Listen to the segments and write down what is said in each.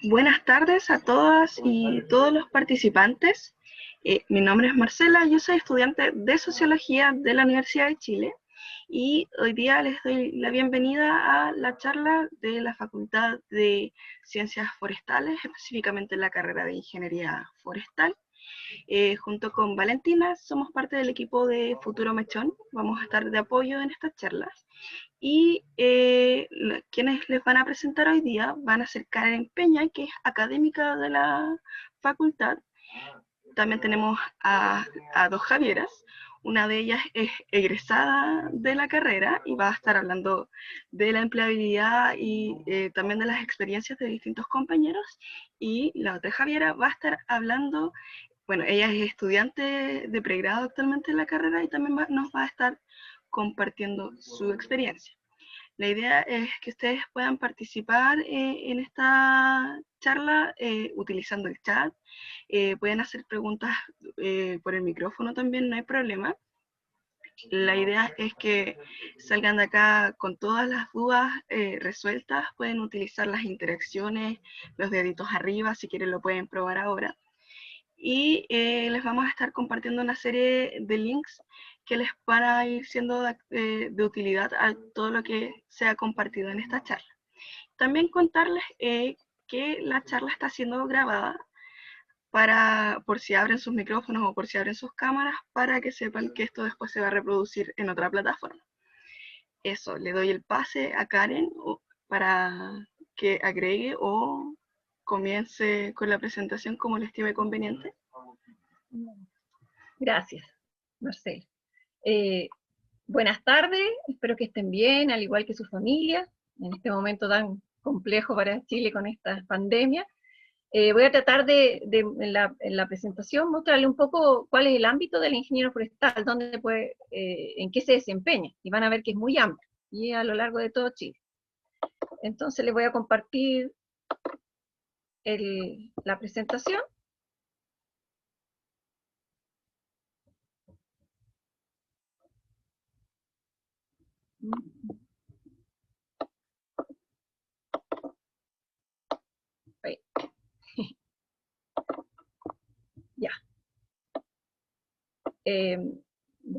Buenas tardes a todas y todos los participantes. Mi nombre es Marcela, yo soy estudiante de Sociología de la Universidad de Chile y hoy día les doy la bienvenida a la charla de la Facultad de Ciencias Forestales, específicamente en la carrera de Ingeniería Forestal. Junto con Valentina somos parte del equipo de Futuro Mechón, vamos a estar de apoyo en estas charlas. Y quienes les van a presentar hoy día van a ser Karen Peña, que es académica de la facultad. También tenemos a dos Javieras. Una de ellas es egresada de la carrera y va a estar hablando de la empleabilidad y también de las experiencias de distintos compañeros. Y la otra Javiera va a estar hablando, bueno, ella es estudiante de pregrado actualmente en la carrera y también nos va a estar compartiendo su experiencia. La idea es que ustedes puedan participar en esta charla utilizando el chat. Pueden hacer preguntas por el micrófono también, no hay problema. La idea es que salgan de acá con todas las dudas resueltas. Pueden utilizar las interacciones, los deditos arriba, si quieren lo pueden probar ahora. Y les vamos a estar compartiendo una serie de links que les van a ir siendo de utilidad a todo lo que sea compartido en esta charla. También contarles que la charla está siendo grabada por si abren sus micrófonos o por si abren sus cámaras, para que sepan que esto después se va a reproducir en otra plataforma. Eso, le doy el pase a Karen para que agregue o comience con la presentación como le estime conveniente. Gracias, Marcela. Buenas tardes, espero que estén bien, al igual que su familia, en este momento tan complejo para Chile con esta pandemia. Voy a tratar en la presentación mostrarle un poco cuál es el ámbito del ingeniero forestal, en qué se desempeña, y van a ver que es muy amplio, y a lo largo de todo Chile. Entonces les voy a compartir la presentación. Ya.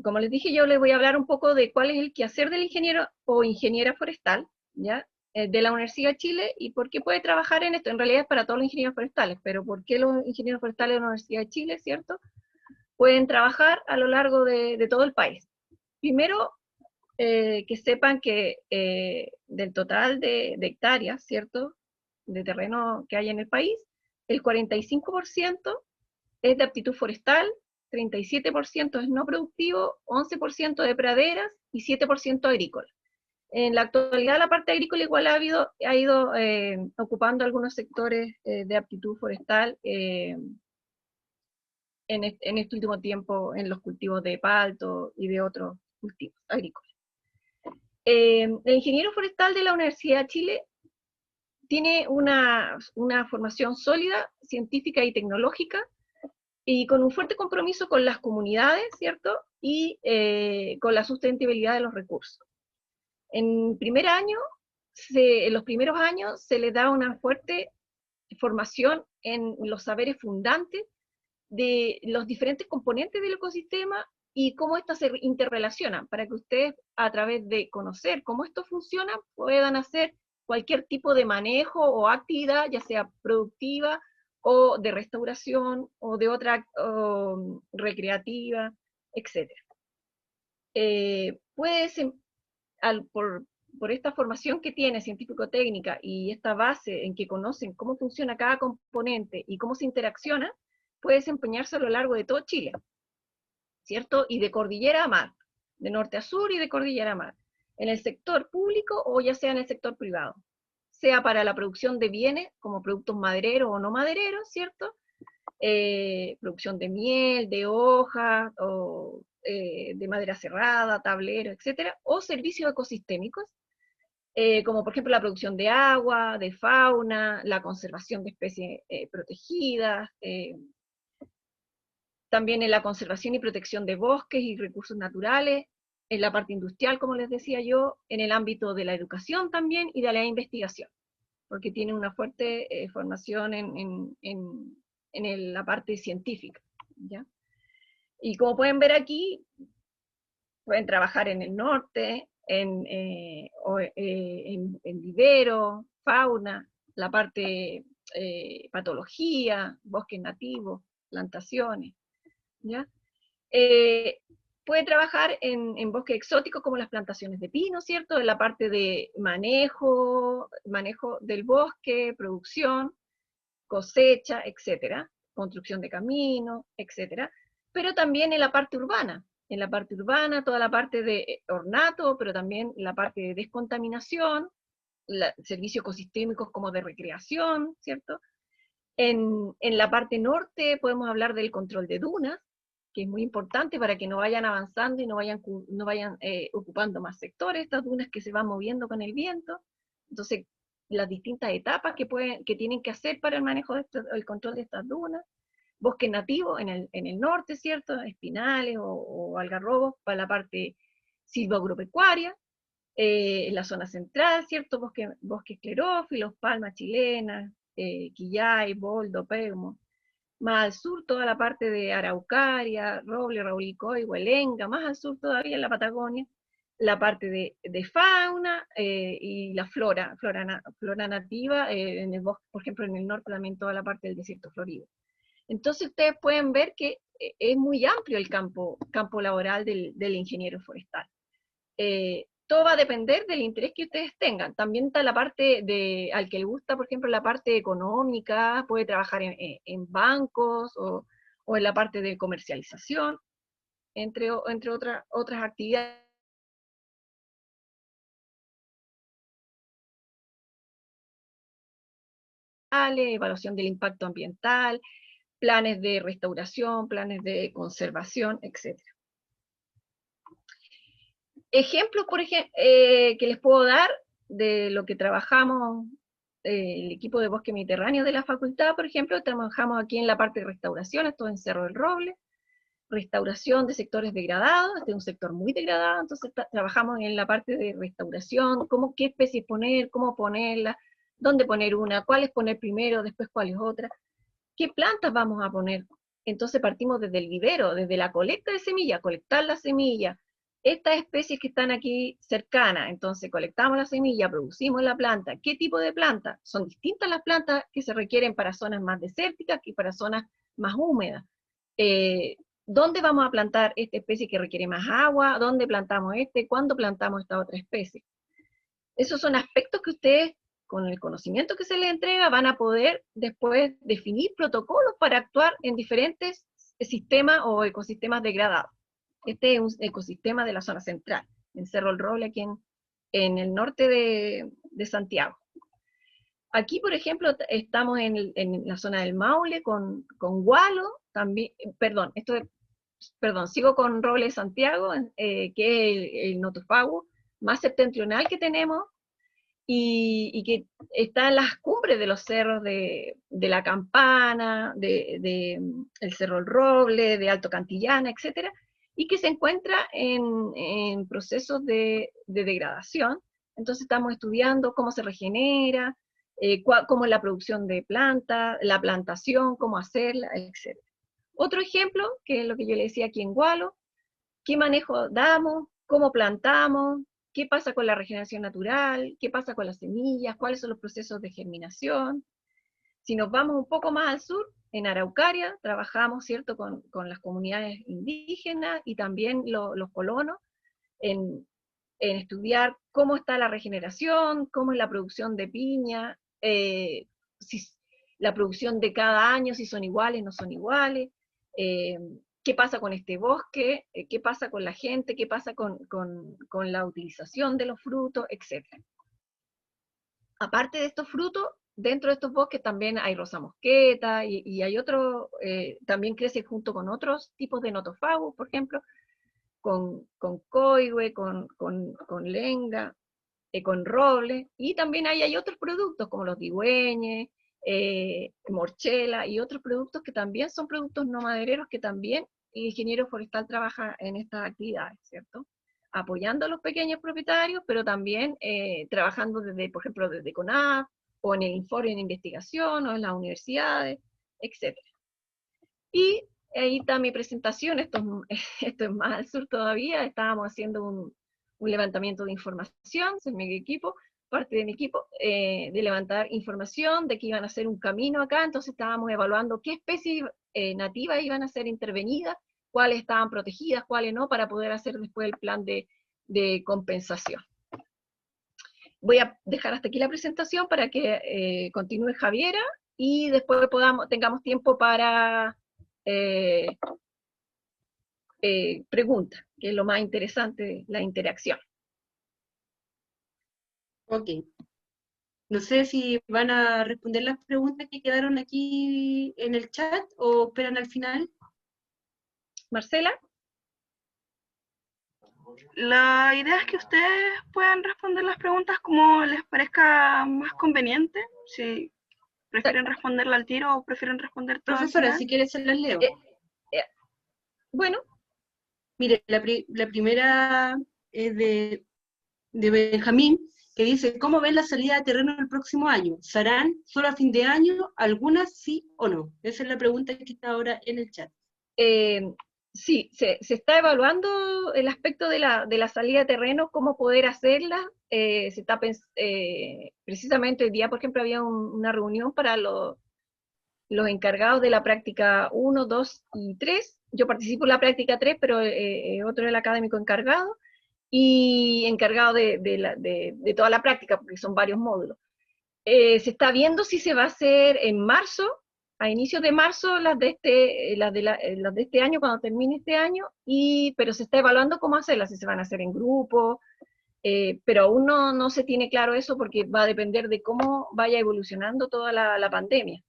Como les dije, yo les voy a hablar un poco de cuál es el quehacer del ingeniero o ingeniera forestal, ¿ya? De la Universidad de Chile y por qué puede trabajar en esto. En realidad es para todos los ingenieros forestales, pero por qué los ingenieros forestales de la Universidad de Chile, ¿cierto? Pueden trabajar a lo largo de todo el país. Primero, que sepan que del total de hectáreas, ¿cierto?, de terreno que hay en el país, el 45% es de aptitud forestal, 37% es no productivo, 11% de praderas y 7% agrícola. En la actualidad la parte agrícola igual ha ido ocupando algunos sectores de aptitud forestal en este último tiempo en los cultivos de palto y de otros cultivos agrícolas. El ingeniero forestal de la Universidad de Chile tiene una formación sólida, científica y tecnológica, y con un fuerte compromiso con las comunidades, ¿cierto? Y con la sustentabilidad de los recursos. En los primeros años se les da una fuerte formación en los saberes fundantes de los diferentes componentes del ecosistema y cómo éstas se interrelacionan, para que ustedes, a través de conocer cómo esto funciona, puedan hacer cualquier tipo de manejo o actividad, ya sea productiva o de restauración o de otra recreativa, etc. Puedes, por esta formación que tiene científico-técnica y esta base en que conocen cómo funciona cada componente y cómo se interacciona, puede desempeñarse a lo largo de todo Chile, ¿cierto? Y de cordillera a mar, de norte a sur y de cordillera a mar, en el sector público o ya sea en el sector privado, sea para la producción de bienes como productos madereros o no madereros, ¿cierto? Producción de miel, de hojas, o de madera cerrada, tablero, etcétera, o servicios ecosistémicos, como por ejemplo la producción de agua, de fauna, la conservación de especies protegidas, también en la conservación y protección de bosques y recursos naturales, en la parte industrial, como les decía yo, en el ámbito de la educación también y de la investigación. porque tiene una fuerte formación en la parte científica, ¿ya? Y como pueden ver aquí, pueden trabajar en el norte, en vivero, fauna, la parte patología, bosques nativos, plantaciones, ¿ya? Eh, puede trabajar en bosques exóticos como las plantaciones de pino, ¿cierto? En la parte de manejo del bosque, producción, cosecha, etcétera, construcción de caminos, etcétera, pero también en la parte urbana, toda la parte de ornato, pero también la parte de descontaminación, servicios ecosistémicos como de recreación, ¿cierto? En la parte norte podemos hablar del control de dunas, que es muy importante para que no vayan avanzando y no vayan ocupando más sectores, estas dunas que se van moviendo con el viento. Entonces, las distintas etapas que tienen que hacer para el manejo el control de estas dunas. Bosque nativo en el norte, ¿cierto? Espinales o algarrobos para la parte silvagropecuaria. En la zona central, ¿cierto? Bosques esclerófilos, palmas chilenas, quillay, boldo, permo. Más al sur, toda la parte de Araucaria, Roble, Raulicoy, Huelenga, más al sur todavía en la Patagonia, la parte de fauna y la flora nativa, en el bosque, por ejemplo, en el norte también toda la parte del desierto florido. Entonces ustedes pueden ver que es muy amplio el campo laboral del ingeniero forestal. Todo va a depender del interés que ustedes tengan. También está la parte al que le gusta, por ejemplo, la parte económica, puede trabajar en bancos o en la parte de comercialización, entre otras actividades. Evaluación del impacto ambiental, planes de restauración, planes de conservación, etc. Ejemplos, por ejemplo, que les puedo dar de lo que trabajamos el equipo de bosque mediterráneo de la facultad, por ejemplo, trabajamos aquí en la parte de restauración, esto en Cerro del Roble, restauración de sectores degradados, este es un sector muy degradado, entonces trabajamos en la parte de restauración, qué especies poner, cómo ponerlas, dónde poner una, cuáles poner primero, después cuáles otras, qué plantas vamos a poner. Entonces partimos desde el vivero, desde la colecta de semillas, colectar la semilla, estas especies que están aquí cercanas, entonces colectamos la semilla, producimos la planta. ¿Qué tipo de planta? Son distintas las plantas que se requieren para zonas más desérticas que para zonas más húmedas. ¿Dónde vamos a plantar esta especie que requiere más agua? ¿Dónde plantamos ¿Cuándo plantamos esta otra especie? Esos son aspectos que ustedes, con el conocimiento que se les entrega, van a poder después definir protocolos para actuar en diferentes sistemas o ecosistemas degradados. Este es un ecosistema de la zona central, en Cerro el Roble, aquí en el norte de Santiago. Aquí, por ejemplo, estamos en la zona del Maule con Gualo, también, sigo con Roble de Santiago, que es el notofago más septentrional que tenemos, y que está en las cumbres de los cerros de la Campana, el Cerro El Roble, de Alto Cantillana, etcétera, y que se encuentra en procesos de degradación. Entonces estamos estudiando cómo se regenera, cómo es la producción de plantas, la plantación, cómo hacerla, etc. Otro ejemplo, que es lo que yo le decía aquí en Gualo, qué manejo damos, cómo plantamos, qué pasa con la regeneración natural, qué pasa con las semillas, cuáles son los procesos de germinación. Si nos vamos un poco más al sur, en Araucaria, trabajamos, ¿cierto?, con las comunidades indígenas y también los colonos, en estudiar cómo está la regeneración, cómo es la producción de piña, si la producción de cada año, si son iguales, no son iguales, qué pasa con este bosque, qué pasa con la gente, qué pasa con la utilización de los frutos, etc. Aparte de estos frutos, dentro de estos bosques también hay rosa mosqueta y hay otro, también crece junto con otros tipos de notofagos, por ejemplo, con coihue, con lenga, con roble, y también hay otros productos como los digüeñes, morchela y otros productos que también son productos no madereros que también el ingeniero forestal trabaja en estas actividades, ¿cierto? Apoyando a los pequeños propietarios, pero también trabajando desde, por ejemplo, desde CONAF o en el informe de investigación, o en las universidades, etc. Y ahí está mi presentación, esto es, esto es más al sur todavía, estábamos haciendo un levantamiento de información, es mi equipo, parte de mi equipo, de levantar información, de que iban a hacer un camino acá, entonces estábamos evaluando qué especies nativas iban a ser intervenidas, cuáles estaban protegidas, cuáles no, para poder hacer después el plan de compensación. Voy a dejar hasta aquí la presentación para que continúe Javiera, y después tengamos tiempo para preguntas, que es lo más interesante, la interacción. Ok. No sé si van a responder las preguntas que quedaron aquí en el chat o esperan al final. Marcela. La idea es que ustedes puedan responder las preguntas como les parezca más conveniente, si prefieren responderla al tiro o prefieren responder todo al Profesora, final. si quieres se las leo. Bueno. Mire, la primera es de Benjamín, que dice, ¿cómo ven la salida de terreno el próximo año? ¿Serán solo a fin de año? ¿Algunas sí o no? Esa es la pregunta que está ahora en el chat. Sí, se está evaluando el aspecto de la salida de terreno, cómo poder hacerla. Se está precisamente hoy día, por ejemplo, había una reunión para los encargados de la práctica 1, 2 y 3. Yo participo en la práctica 3, pero otro es el académico encargado, y encargado de toda la práctica, porque son varios módulos. Se está viendo si se va a hacer en marzo, a inicios de marzo, las de este año, cuando termine este año, pero se está evaluando cómo hacerlas, si se van a hacer en grupo, pero aún no se tiene claro eso, porque va a depender de cómo vaya evolucionando toda la pandemia.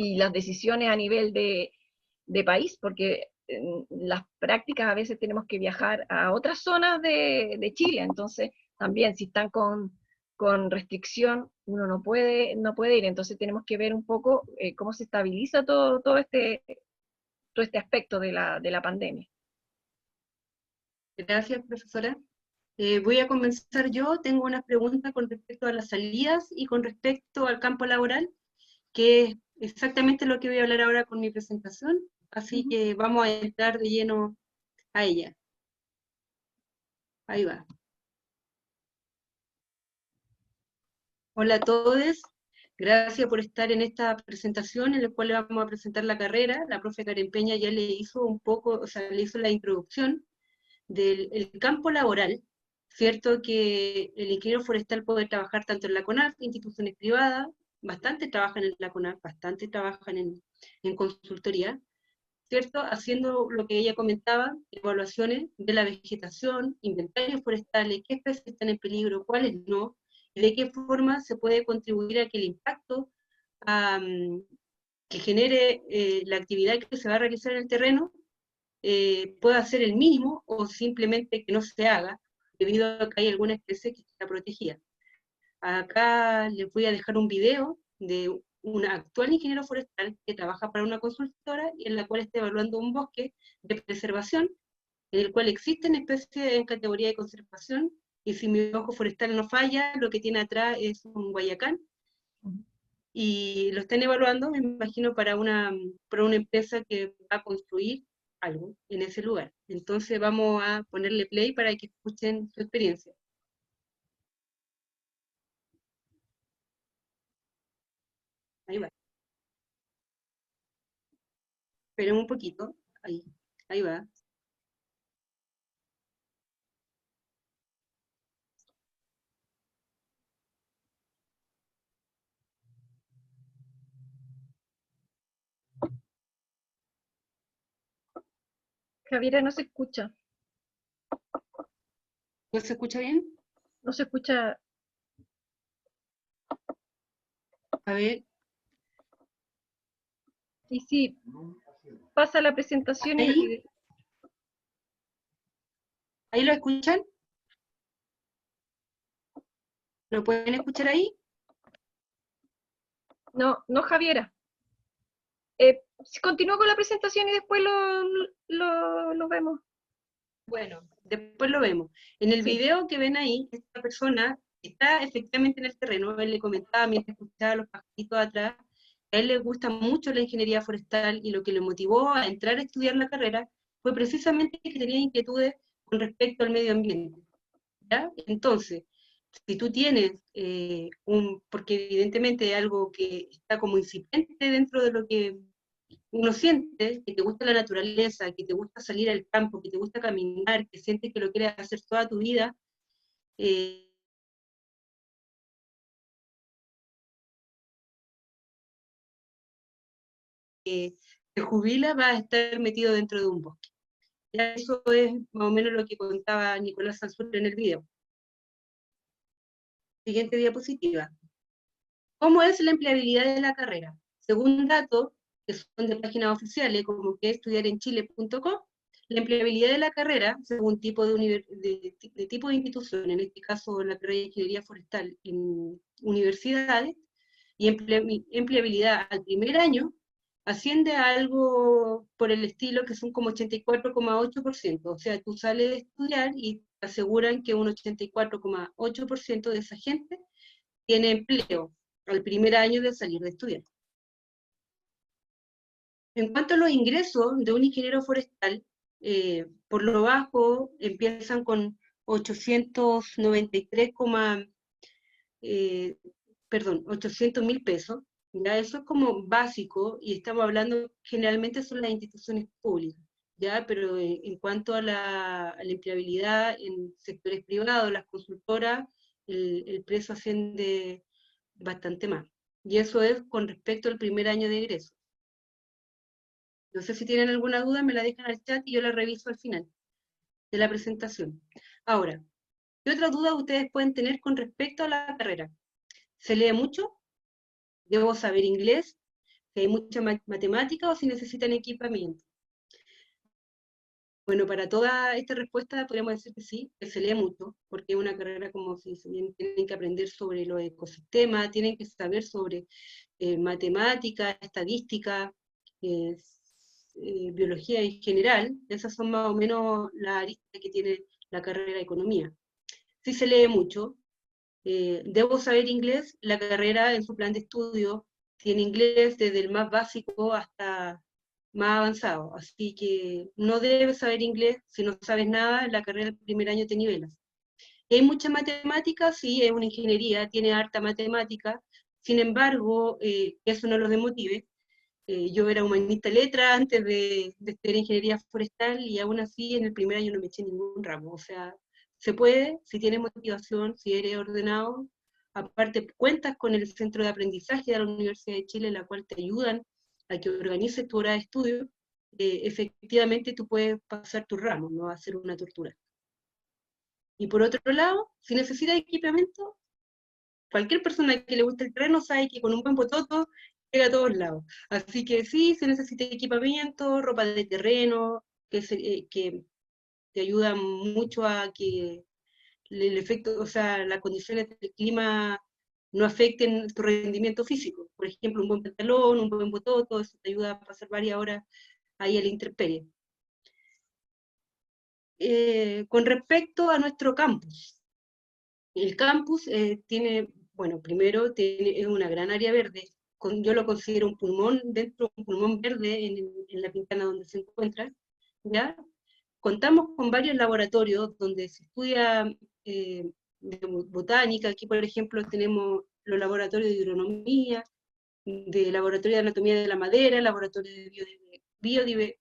Y las decisiones a nivel de país, porque en las prácticas a veces tenemos que viajar a otras zonas de Chile, entonces también si están con restricción, uno no puede ir, entonces tenemos que ver un poco cómo se estabiliza todo este aspecto de la pandemia. Gracias, profesora. Voy a comenzar yo. Tengo una pregunta con respecto a las salidas y con respecto al campo laboral, que es exactamente lo que voy a hablar ahora con mi presentación, así que vamos a entrar de lleno a ella. Ahí va. Hola a todos, gracias por estar en esta presentación en la cual le vamos a presentar la carrera. La profe Karen Peña ya le hizo un poco, o sea, le hizo la introducción del campo laboral, cierto que el ingeniero forestal puede trabajar tanto en la CONAF, instituciones privadas, bastante trabajan en la CONAF, bastante trabajan en consultoría, ¿cierto? Haciendo lo que ella comentaba, evaluaciones de la vegetación, inventarios forestales, qué especies están en peligro, cuáles no, y de qué forma se puede contribuir a que el impacto que genere la actividad que se va a realizar en el terreno pueda ser el mínimo o simplemente que no se haga, debido a que hay alguna especie que está protegida. Acá les voy a dejar un video de un actual ingeniero forestal que trabaja para una consultora y en la cual está evaluando un bosque de preservación, en el cual existen especies en categoría de conservación, y si mi ojo forestal no falla, lo que tiene atrás es un guayacán, y lo están evaluando, me imagino, para una empresa que va a construir algo en ese lugar. Entonces vamos a ponerle play para que escuchen su experiencia. Ahí va. Esperen un poquito. Ahí va. Javiera, no se escucha. ¿No se escucha bien? No se escucha. A ver. Y sí, pasa la presentación Ahí. ¿Ahí lo escuchan? ¿Lo pueden escuchar ahí? No, Javiera. Continúa con la presentación y después lo vemos. Bueno, después lo vemos. En el Sí. video que ven ahí, esta persona está efectivamente en el terreno. Él le comentaba mientras escuchaba a los pajaritos atrás, a él le gusta mucho la ingeniería forestal y lo que le motivó a entrar a estudiar la carrera fue precisamente que tenía inquietudes con respecto al medio ambiente. ¿Ya? Entonces, si tú tienes porque evidentemente es algo que está como incipiente dentro de lo que uno siente, que te gusta la naturaleza, que te gusta salir al campo, que te gusta caminar, que sientes que lo quieres hacer toda tu vida, eh, te jubila, vas a estar metido dentro de un bosque. Ya eso es más o menos lo que contaba Nicolás Sansur en el video. Siguiente diapositiva. ¿Cómo es la empleabilidad de la carrera? Según datos que son de páginas oficiales, como que estudiarenchile.com, la empleabilidad de la carrera, según tipo de tipo de institución, en este caso la carrera de Ingeniería Forestal en universidades, y empleabilidad al primer año, asciende a algo por el estilo que son como 84,8%. O sea, tú sales de estudiar y te aseguran que un 84,8% de esa gente tiene empleo al primer año de salir de estudiar. En cuanto a los ingresos de un ingeniero forestal, por lo bajo empiezan con 800.000 pesos, ya eso es como básico, y estamos hablando, generalmente son las instituciones públicas, ya, pero en cuanto a la empleabilidad en sectores privados, las consultoras, el precio asciende bastante más. Y eso es con respecto al primer año de egreso. No sé si tienen alguna duda, me la dejan al chat y yo la reviso al final de la presentación. Ahora, ¿qué otras dudas ustedes pueden tener con respecto a la carrera? ¿Se lee mucho? ¿Debo saber inglés? ¿Si hay mucha matemática o si necesitan equipamiento? Bueno, para toda esta respuesta podríamos decir que sí, que se lee mucho, porque es una carrera como si tienen que aprender sobre los ecosistemas, tienen que saber sobre matemática, estadística, biología en general. Esas son más o menos las aristas que tiene la carrera de economía. Sí se lee mucho. Debo saber inglés. La carrera en su plan de estudio tiene inglés desde el más básico hasta más avanzado, así que no debes saber inglés. Si no sabes nada, la carrera del primer año te nivelas. ¿Y hay mucha matemática? Sí, es una ingeniería, tiene harta matemática. Sin embargo, eso no los demotive. Yo era humanista letra antes de estudiar ingeniería forestal, y aún así en el primer año no me eché ningún ramo. O sea, se puede, si tienes motivación, si eres ordenado. Aparte, cuentas con el centro de aprendizaje de la Universidad de Chile, la cual te ayudan a que organices tu hora de estudio. Efectivamente tú puedes pasar tu ramo, no va a ser una tortura. Y por otro lado, si necesitas equipamiento, cualquier persona que le guste el terreno sabe que con un buen bototo llega a todos lados. Así que sí, se necesita equipamiento, ropa de terreno, que te ayuda mucho a que el efecto, o sea, las condiciones del clima no afecten tu rendimiento físico. Por ejemplo, un buen pantalón, un buen bototo, eso te ayuda a pasar varias horas ahí a la intemperie. Con respecto a nuestro campus, el campus tiene, bueno, primero es una gran área verde. Yo lo considero un pulmón, dentro un pulmón verde en la Pintana donde se encuentra, ¿ya? Contamos con varios laboratorios donde se estudia de botánica. Aquí, por ejemplo, tenemos los laboratorios de hidronomía, de laboratorio de anatomía de la madera, laboratorio de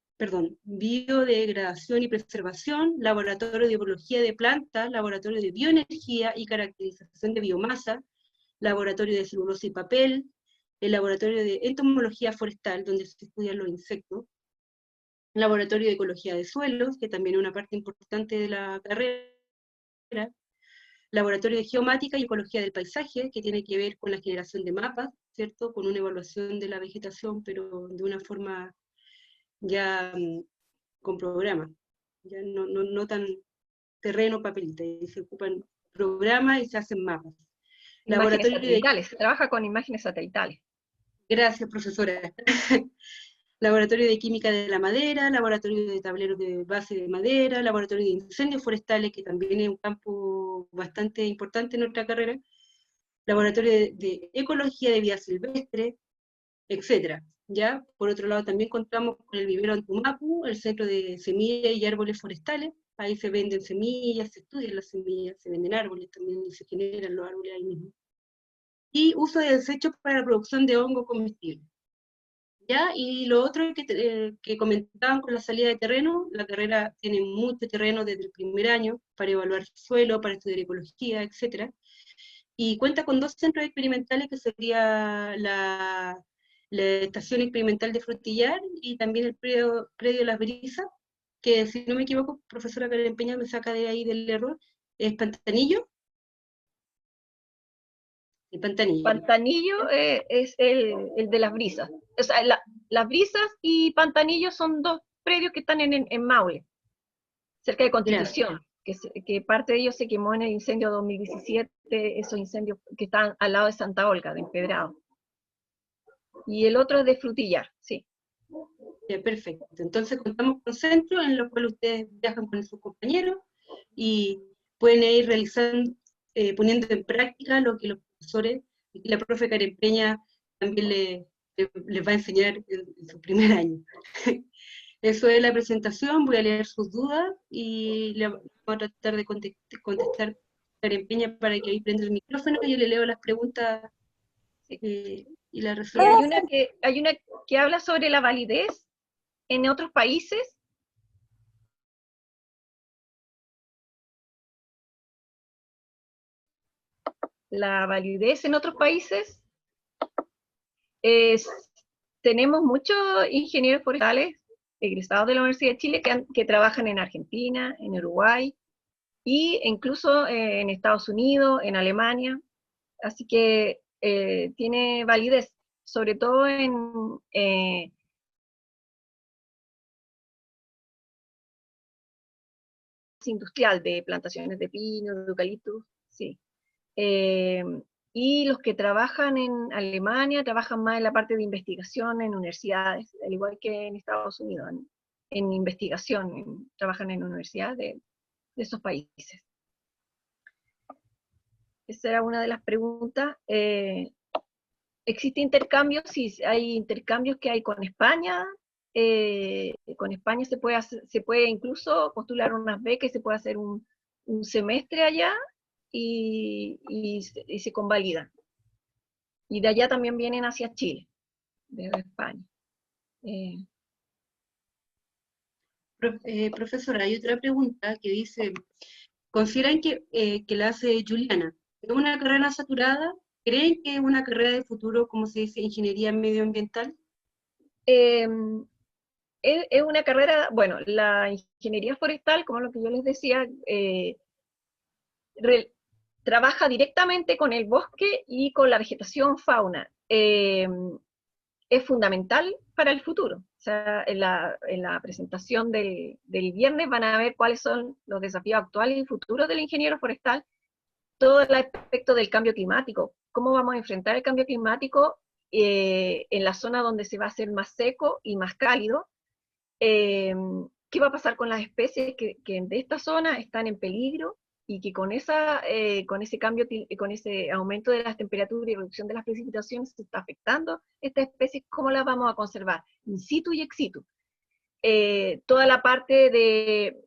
biodegradación y preservación, laboratorio de biología de plantas, laboratorio de bioenergía y caracterización de biomasa, laboratorio de celulosa y papel, el laboratorio de entomología forestal, donde se estudian los insectos, laboratorio de ecología de suelos, que también es una parte importante de la carrera, laboratorio de geomática y ecología del paisaje, que tiene que ver con la generación de mapas, ¿cierto? Con una evaluación de la vegetación, pero de una forma ya con programa, ya no tan terreno, papelita, y se ocupan programas y se hacen mapas. Imágenes satelitales, se trabaja con imágenes satelitales. Gracias, profesora. laboratorio de química de la madera, laboratorio de tableros de base de madera, laboratorio de incendios forestales, que también es un campo bastante importante en nuestra carrera, laboratorio de ecología de vida silvestre, etcétera. ¿Ya? Por otro lado, también contamos con el vivero Antumapu, el centro de semillas y árboles forestales. Ahí se venden semillas, se estudian las semillas, se venden árboles también y se generan los árboles ahí mismo. Y uso de desechos para la producción de hongo comestible. ¿Ya? Y lo otro que comentaban con la salida de terreno, la carrera tiene mucho terreno desde el primer año para evaluar suelo, para estudiar ecología, etcétera. Y cuenta con 2 centros experimentales, que sería la estación experimental de Frutillar y también el predio Las Brisas, que si no me equivoco, profesora Karen Peña me saca de ahí del error, es Pantanillo. El Pantanillo. Pantanillo es el de Las Brisas. O sea, Las Brisas y Pantanillo son 2 predios que están en Maule, cerca de Constitución, que parte de ellos se quemó en el incendio 2017, esos incendios que están al lado de Santa Olga, de Empedrado. Y el otro es de Frutillar, sí. Ya, perfecto. Entonces contamos con centros en los cuales ustedes viajan con sus compañeros y pueden ir realizando, poniendo en práctica lo que los profesores y la profe Karen Peña también les va a enseñar en su primer año. Eso es la presentación, voy a leer sus dudas y le voy a tratar de contestar Karen Peña para que ahí prenda el micrófono y yo le leo las preguntas y las Y resuelvo. hay una que habla sobre la validez en otros países. La validez en otros países es, tenemos muchos ingenieros forestales egresados de la Universidad de Chile que trabajan en Argentina, en Uruguay, e incluso en Estados Unidos, en Alemania, así que tiene validez, sobre todo en industrial, de plantaciones de pino, de eucaliptus, sí. Y los que trabajan en Alemania trabajan más en la parte de investigación en universidades, al igual que en Estados Unidos, en investigación, trabajan en universidades de esos países. Esa era una de las preguntas. ¿Existe intercambio? Sí, hay intercambios que hay con España. Con España se puede incluso postular unas becas y se puede hacer un semestre allá y se convalidan. Y de allá también vienen hacia Chile, desde España. Profesora, hay otra pregunta que dice, ¿consideran que la hace Juliana? ¿Es una carrera saturada? ¿Creen que es una carrera de futuro, como se dice, ingeniería medioambiental? Es una carrera, bueno, la ingeniería forestal, como lo que yo les decía, trabaja directamente con el bosque y con la vegetación fauna. Es fundamental para el futuro. O sea, en la presentación del viernes van a ver cuáles son los desafíos actuales y futuros del ingeniero forestal, todo el aspecto del cambio climático, cómo vamos a enfrentar el cambio climático en la zona donde se va a hacer más seco y más cálido, qué va a pasar con las especies que de esta zona están en peligro y que con ese cambio, con ese aumento de las temperaturas y reducción de las precipitaciones se está afectando estas especies, ¿cómo las vamos a conservar? In situ y ex situ. Toda la parte de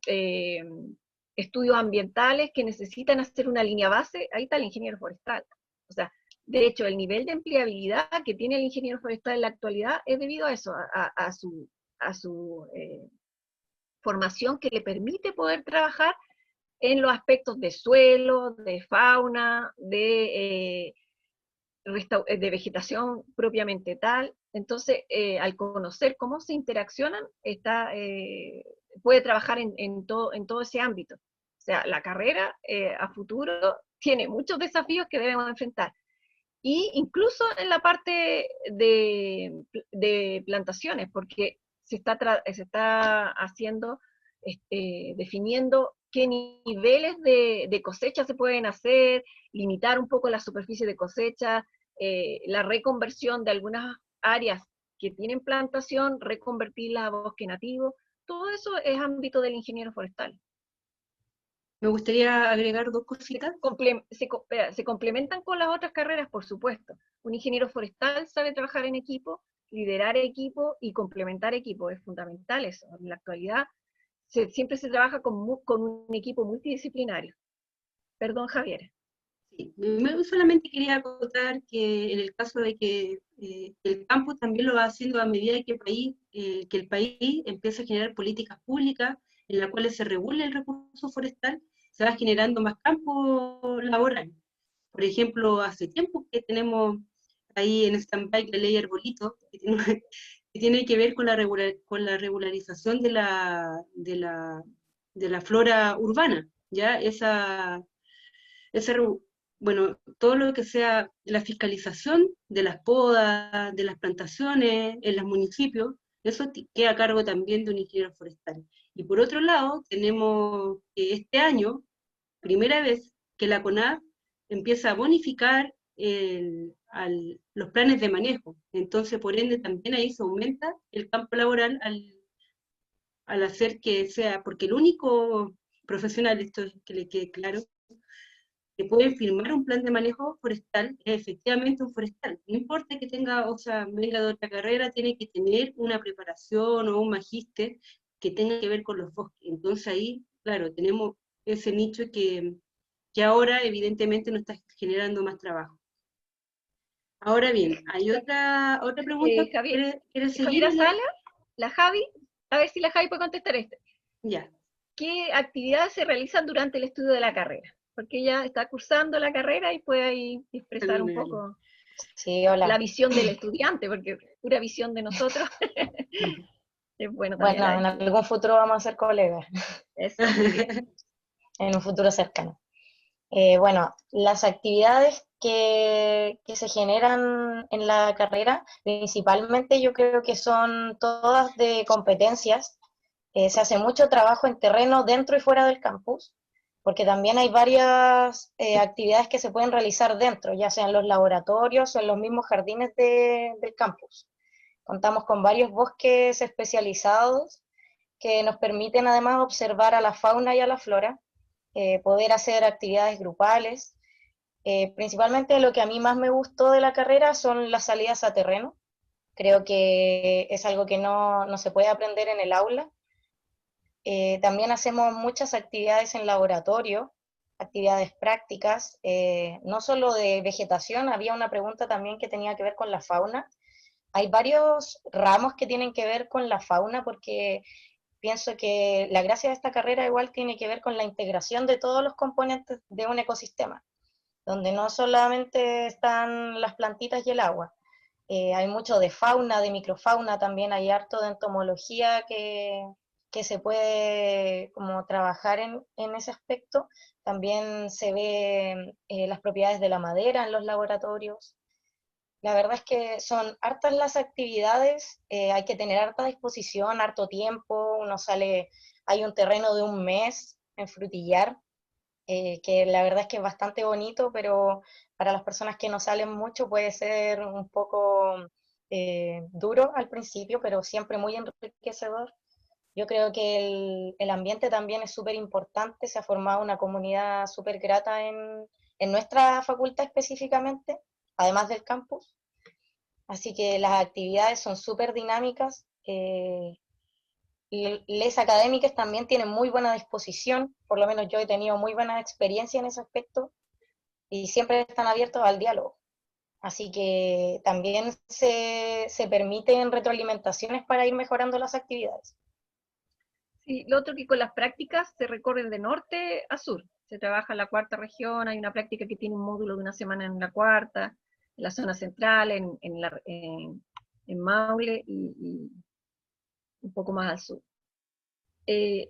estudios ambientales que necesitan hacer una línea base, ahí está el ingeniero forestal. O sea, de hecho, el nivel de empleabilidad que tiene el ingeniero forestal en la actualidad es debido a eso, a su formación que le permite poder trabajar en los aspectos de suelo, de fauna, de vegetación propiamente tal. Entonces, al conocer cómo se interaccionan, puede trabajar en todo ese ámbito. O sea, la carrera a futuro tiene muchos desafíos que debemos enfrentar. Y incluso en la parte de plantaciones, porque se está haciendo, definiendo qué niveles de cosecha se pueden hacer, limitar un poco la superficie de cosecha, la reconversión de algunas áreas que tienen plantación, reconvertirla a bosque nativo. Todo eso es ámbito del ingeniero forestal. Me gustaría agregar dos cositas. Se complementan con las otras carreras, por supuesto. Un ingeniero forestal sabe trabajar en equipo, liderar equipo y complementar equipo. Es fundamental eso. En la actualidad siempre se trabaja con un equipo multidisciplinario. Perdón, Javier. Sí, solamente quería acotar que en el caso de que el campo también lo va haciendo a medida que el país empieza a generar políticas públicas en las cuales se regule el recurso forestal, se va generando más campo laboral. Por ejemplo, hace tiempo que tenemos ahí en stand-by la ley Arbolito, que tiene que ver con la regularización de la flora urbana, ¿ya? Bueno, todo lo que sea la fiscalización de las podas, de las plantaciones en los municipios, eso queda a cargo también de un ingeniero forestal. Y por otro lado, tenemos que este año, primera vez que la CONAF empieza a bonificar los planes de manejo. Entonces, por ende, también ahí se aumenta el campo laboral al hacer que sea, porque el único profesional, esto es que le quede claro, que puede firmar un plan de manejo forestal es efectivamente un forestal. No importa que tenga, o sea, venga de otra carrera, tiene que tener una preparación o un magíster que tenga que ver con los bosques. Entonces ahí, claro, tenemos ese nicho que ahora evidentemente nos está generando más trabajo. Ahora bien, hay otra pregunta. Javier, ¿Quieres seguir? Javiera Sala, la Javi, a ver si la Javi puede contestar esto. Ya. ¿Qué actividades se realizan durante el estudio de la carrera? Porque ella está cursando la carrera y puede ahí expresar un poco la visión del estudiante, porque pura visión de nosotros es bueno también. Bueno, en algún futuro vamos a ser colegas. Eso, muy bien. En un futuro cercano. Bueno, las actividades que se generan en la carrera, principalmente yo creo que son todas de competencias. Se hace mucho trabajo en terreno dentro y fuera del campus, porque también hay varias actividades que se pueden realizar dentro, ya sea en los laboratorios o en los mismos jardines del campus. Contamos con varios bosques especializados que nos permiten además observar a la fauna y a la flora, poder hacer actividades grupales. Principalmente lo que a mí más me gustó de la carrera son las salidas a terreno. Creo que es algo que no se puede aprender en el aula. También hacemos muchas actividades en laboratorio, actividades prácticas, no solo de vegetación, había una pregunta también que tenía que ver con la fauna. Hay varios ramos que tienen que ver con la fauna porque pienso que la gracia de esta carrera igual tiene que ver con la integración de todos los componentes de un ecosistema, donde no solamente están las plantitas y el agua. Hay mucho de fauna, de microfauna también, hay harto de entomología que se puede como trabajar en ese aspecto. También se ve las propiedades de la madera en los laboratorios. La verdad es que son hartas las actividades, hay que tener harta disposición, harto tiempo, uno sale, hay un terreno de un mes en Frutillar, que la verdad es que es bastante bonito, pero para las personas que no salen mucho puede ser un poco duro al principio, pero siempre muy enriquecedor. Yo creo que el ambiente también es súper importante, se ha formado una comunidad súper grata en nuestra facultad específicamente, además del campus. Así que las actividades son súper dinámicas. Les académicas también tienen muy buena disposición, por lo menos yo he tenido muy buena experiencia en ese aspecto, y siempre están abiertos al diálogo. Así que también se permiten retroalimentaciones para ir mejorando las actividades. Sí, lo otro que con las prácticas se recorren de norte a sur. Se trabaja en la cuarta región, hay una práctica que tiene un módulo de una semana en la cuarta, en la zona central, en Maule y un poco más al sur.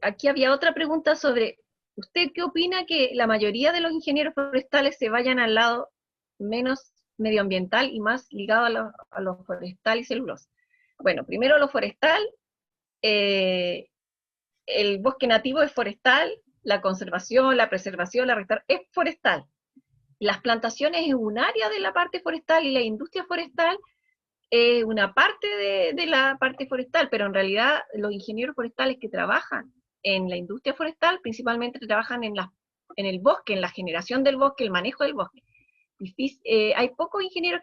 Aquí había otra pregunta sobre, ¿usted qué opina que la mayoría de los ingenieros forestales se vayan al lado menos medioambiental y más ligado a lo forestal y celulosa? Bueno, primero lo forestal, el bosque nativo es forestal, la conservación, la preservación, la restauración es forestal. Las plantaciones es un área de la parte forestal y la industria forestal es una parte de la parte forestal, pero en realidad los ingenieros forestales que trabajan en la industria forestal principalmente trabajan en el bosque, en la generación del bosque, el manejo del bosque. Hay pocos ingenieros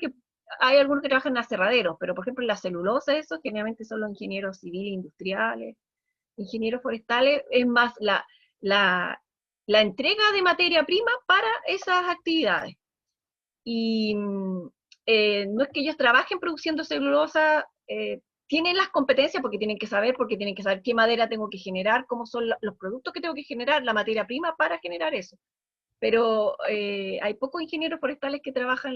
hay algunos que trabajan en aserraderos, pero por ejemplo en la celulosa, eso generalmente son los ingenieros civiles, industriales. Ingenieros forestales es más la entrega de materia prima para esas actividades. Y no es que ellos trabajen produciendo celulosa, tienen las competencias porque tienen que saber qué madera tengo que generar, cómo son los productos que tengo que generar, la materia prima para generar eso. Pero hay pocos ingenieros forestales que trabajan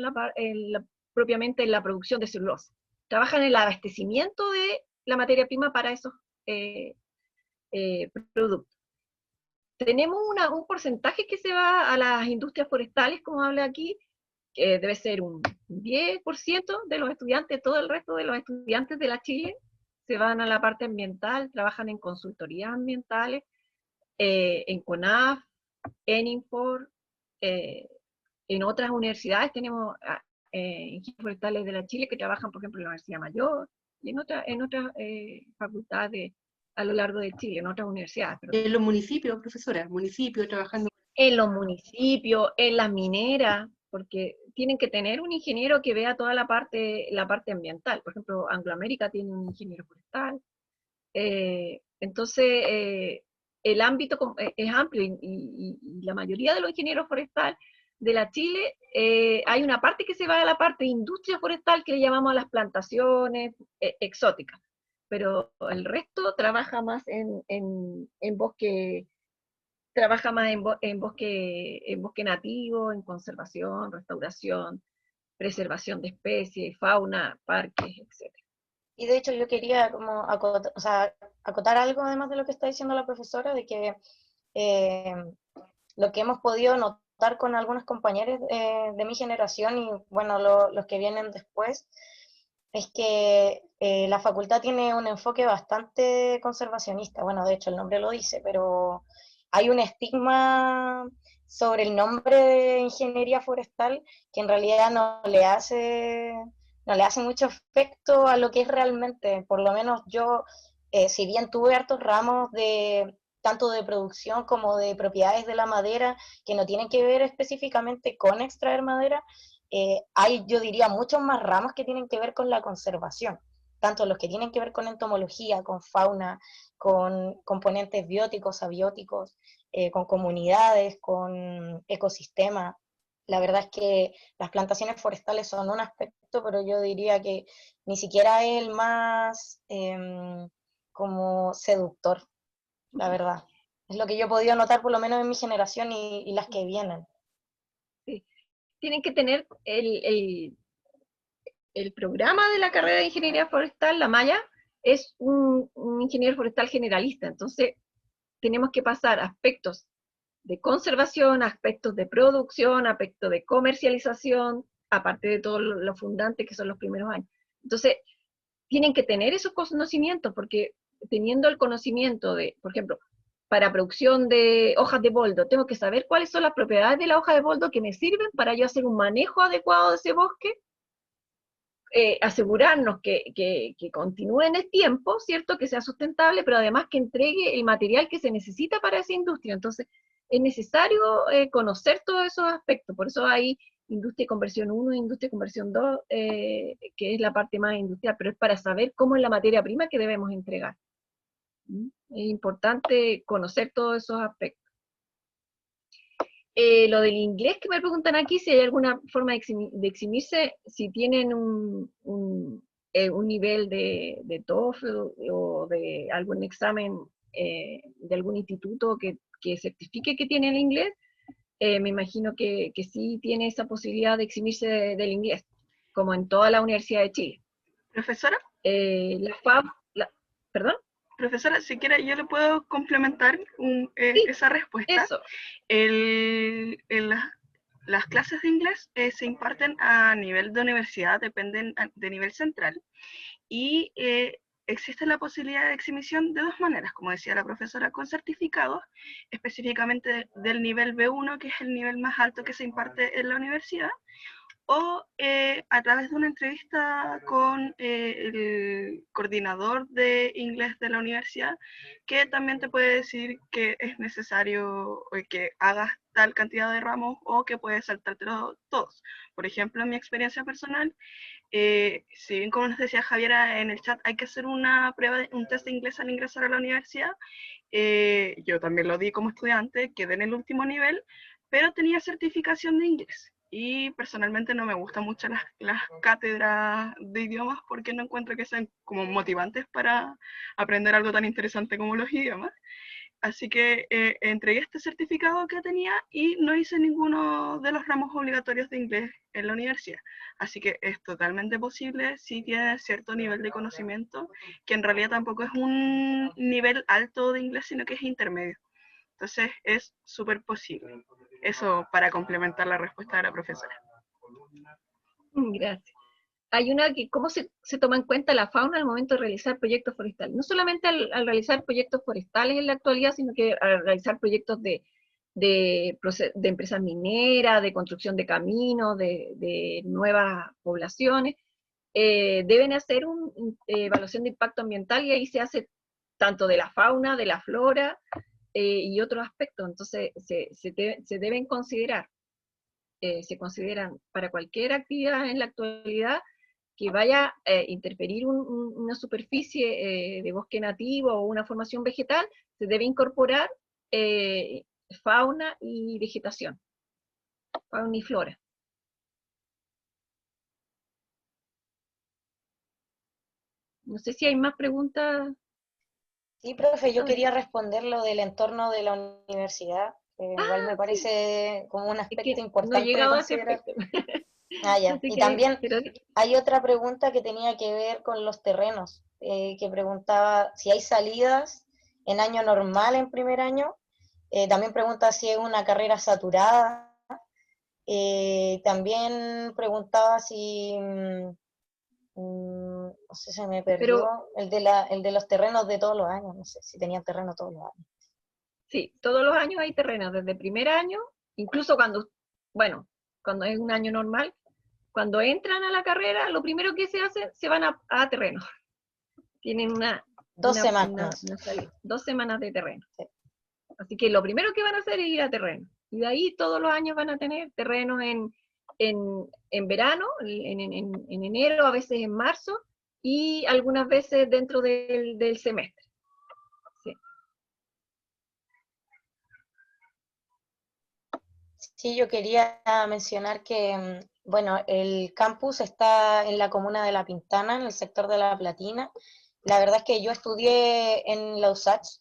propiamente en la producción de celulosa. Trabajan en el abastecimiento de la materia prima para esos productos. Tenemos un porcentaje que se va a las industrias forestales, como habla aquí, que debe ser un 10% de los estudiantes, todo el resto de los estudiantes de la Chile se van a la parte ambiental, trabajan en consultorías ambientales, en CONAF, en INFOR, en otras universidades tenemos ingenieros forestales de la Chile que trabajan, por ejemplo, en la Universidad Mayor y en otras facultades a lo largo de Chile, en otras universidades. En los municipios, profesora, municipios trabajando. En los municipios, en las mineras, porque tienen que tener un ingeniero que vea toda la parte ambiental. Por ejemplo, Anglo America tiene un ingeniero forestal. Entonces, el ámbito es amplio y la mayoría de los ingenieros forestales de la Chile, hay una parte que se va a la parte de industria forestal que le llamamos a las plantaciones exóticas, pero el resto trabaja más en bosque, trabaja más en bosque nativo, en conservación, restauración, preservación de especies, fauna, parques, etc. Y de hecho yo quería como acotar algo además de lo que está diciendo la profesora, de que lo que hemos podido notar con algunos compañeros de mi generación y bueno, los que vienen después, es que la facultad tiene un enfoque bastante conservacionista. Bueno, de hecho el nombre lo dice, pero hay un estigma sobre el nombre de ingeniería forestal que en realidad no le hace mucho efecto a lo que es realmente. Por lo menos yo, si bien tuve hartos ramos tanto de producción como de propiedades de la madera, que no tienen que ver específicamente con extraer madera, hay, yo diría, muchos más ramos que tienen que ver con la conservación, tanto los que tienen que ver con entomología, con fauna, con componentes bióticos, abióticos, con comunidades, con ecosistemas. La verdad es que las plantaciones forestales son un aspecto, pero yo diría que ni siquiera es el más como seductor, la verdad. Es lo que yo he podido notar por lo menos en mi generación y las que vienen. Sí. Tienen que tener el programa de la carrera de ingeniería forestal, la malla, es un ingeniero forestal generalista. Entonces, tenemos que pasar aspectos de conservación, aspectos de producción, aspectos de comercialización, aparte de todo lo fundante que son los primeros años. Entonces, tienen que tener esos conocimientos, porque teniendo el conocimiento de, por ejemplo, para producción de hojas de boldo, tengo que saber cuáles son las propiedades de la hoja de boldo que me sirven para yo hacer un manejo adecuado de ese bosque, asegurarnos que continúe en el tiempo, ¿cierto? Que sea sustentable, pero además que entregue el material que se necesita para esa industria. Entonces, es necesario conocer todos esos aspectos. Por eso hay industria y conversión 1 e industria y conversión 2, que es la parte más industrial, pero es para saber cómo es la materia prima que debemos entregar. Es importante conocer todos esos aspectos. Lo del inglés que me preguntan aquí, si hay alguna forma de eximirse, si tienen un nivel de TOEFL o de algún examen de algún instituto que certifique que tienen inglés, me imagino que sí tiene esa posibilidad de eximirse del inglés, como en toda la Universidad de Chile. ¿Profesora? La FAB, ¿perdón? Profesora, si quiere, yo le puedo complementar Sí, esa respuesta. eso. Las clases de inglés se imparten a nivel de universidad, dependen de nivel central, y existe la posibilidad de exhibición de dos maneras, como decía la profesora, con certificados, específicamente del nivel B1, que es el nivel más alto que se imparte en la universidad, o a través de una entrevista con el coordinador de inglés de la universidad, que también te puede decir que es necesario que hagas tal cantidad de ramos o que puedes saltártelo todos. Por ejemplo, en mi experiencia personal, si bien como nos decía Javiera en el chat, hay que hacer una prueba, un test de inglés al ingresar a la universidad, yo también lo di como estudiante, quedé en el último nivel, pero tenía certificación de inglés. Y personalmente no me gustan mucho las cátedras de idiomas porque no encuentro que sean como motivantes para aprender algo tan interesante como los idiomas. Así que entregué este certificado que tenía y no hice ninguno de los ramos obligatorios de inglés en la universidad. Así que es totalmente posible si tienes cierto nivel de conocimiento, que en realidad tampoco es un nivel alto de inglés, sino que es intermedio. Entonces es súper posible. Eso para complementar la respuesta de la profesora. Gracias. Hay una que, ¿cómo se toma en cuenta la fauna al momento de realizar proyectos forestales? No solamente al realizar proyectos forestales en la actualidad, sino que al realizar proyectos de empresas mineras, de construcción de caminos, de nuevas poblaciones, deben hacer una evaluación de impacto ambiental y ahí se hace tanto de la fauna, de la flora y otros aspectos. Entonces se deben considerar, se consideran para cualquier actividad en la actualidad que vaya a interferir una superficie de bosque nativo o una formación vegetal, se debe incorporar fauna y vegetación, fauna y flora. No sé si hay más preguntas. Sí, profe, yo quería responder lo del entorno de la universidad. Igual me Sí, parece como un es que aspecto no he importante de llegado a ese considerar. aspecto. Ah, ya. Así Y que, también pero hay otra pregunta que tenía que ver con los terrenos, que preguntaba si hay salidas en año normal en primer año. También pregunta si es una carrera saturada. También preguntaba si, no sé, se me perdió, pero el de los terrenos de todos los años, no sé si tenían terreno todos los años. sí, todos los años hay terrenos, desde primer año, incluso cuando, bueno, cuando es un año normal, cuando entran a la carrera, lo primero que se hace, se van a terreno. Tienen 2 semanas. una salida, 2 semanas de terreno. Sí. Así que lo primero que van a hacer es ir a terreno. Y de ahí todos los años van a tener terrenos en verano, en enero, a veces en marzo, y algunas veces dentro del semestre. Sí. Sí, yo quería mencionar que, bueno, el campus está en la comuna de La Pintana, en el sector de La Platina. La verdad es que yo estudié en la USACH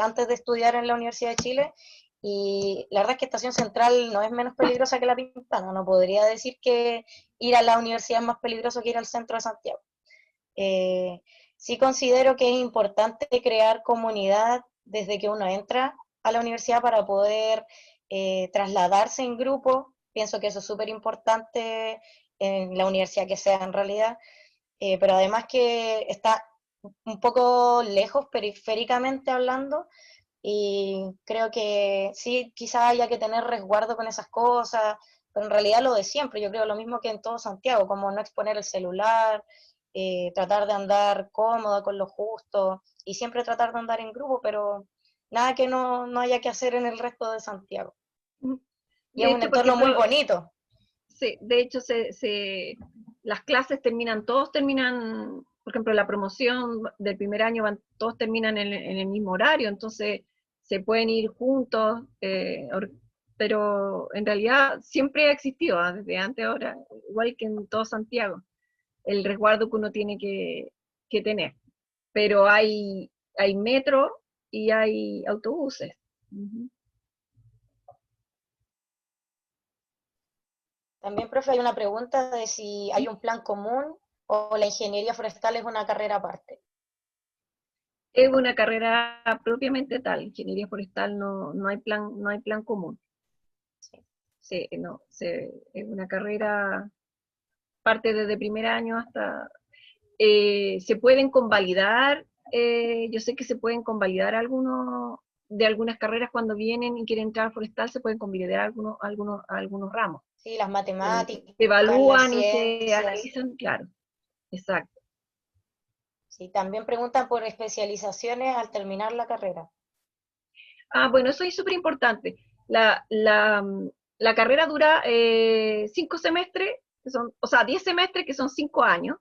antes de estudiar en la Universidad de Chile, y la verdad es que Estación Central no es menos peligrosa que La Pintana. No podría decir que ir a la universidad es más peligroso que ir al centro de Santiago. Eh, sí considero que es importante crear comunidad desde que uno entra a la universidad para poder trasladarse en grupo. Pienso que eso es súper importante en la universidad que sea en realidad, pero además que está un poco lejos periféricamente hablando, y creo que sí, quizás haya que tener resguardo con esas cosas, pero en realidad lo de siempre, yo creo lo mismo que en todo Santiago, como no exponer el celular, tratar de andar cómoda con lo justo, y siempre tratar de andar en grupo, pero nada que no haya que hacer en el resto de Santiago. Y es De un hecho, por entorno muy ejemplo, bonito. sí, de hecho las clases todos terminan, por ejemplo, la promoción del primer año todos terminan en el mismo horario, entonces se pueden ir juntos, pero en realidad siempre ha existido, desde antes ahora, igual que en todo Santiago, el resguardo que uno tiene que tener. Pero hay metro y hay autobuses. Ujú. También, profe, hay una pregunta de si hay un plan común o la ingeniería forestal es una carrera aparte. Es una carrera propiamente tal, ingeniería forestal no hay plan común. Sí, no, es una carrera, parte desde primer año hasta, se pueden convalidar, yo sé que se pueden convalidar de algunas carreras cuando vienen y quieren entrar a forestal, se pueden convalidar algunos ramos. Sí, las matemáticas, se las evalúan y se ciencias. analizan, claro, exacto. Sí, también preguntan por especializaciones al terminar la carrera. Ah, bueno, eso es súper importante. La carrera dura 5 semestres, que son, o sea, 10 semestres, que son 5 años,